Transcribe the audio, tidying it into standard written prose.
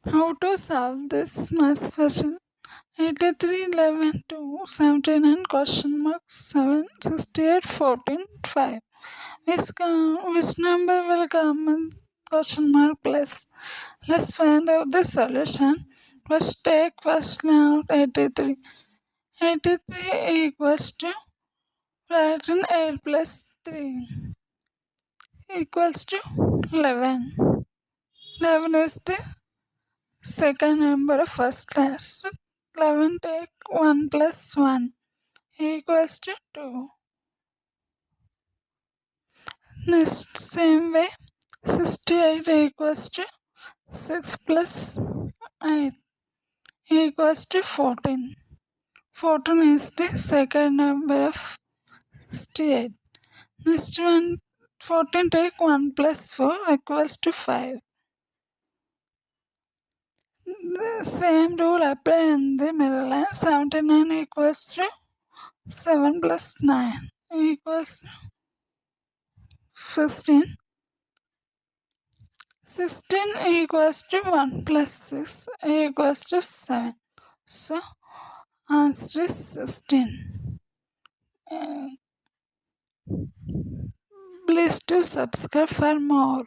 How to solve this math question? 83, 11, 2, 79, question mark 7, 68, 14, 5. Which number will come in question mark plus? Let's find out the solution. First take first line out 83. 83 equals to, write in 8 plus 3 equals to 11. 11 is the second number of first class. So 11 take 1 plus 1 equals to 2. Next, same way, 68 equals to 6 plus 8 equals to 14. 14 is the second number of 68. Next one, 14 take 1 plus 4 equals to 5. The same rule apply in the middle line. 79 equals to 7 plus 9 equals 16. 16 equals to 1 plus 6 equals to 7. So, answer is 16. Please do subscribe for more.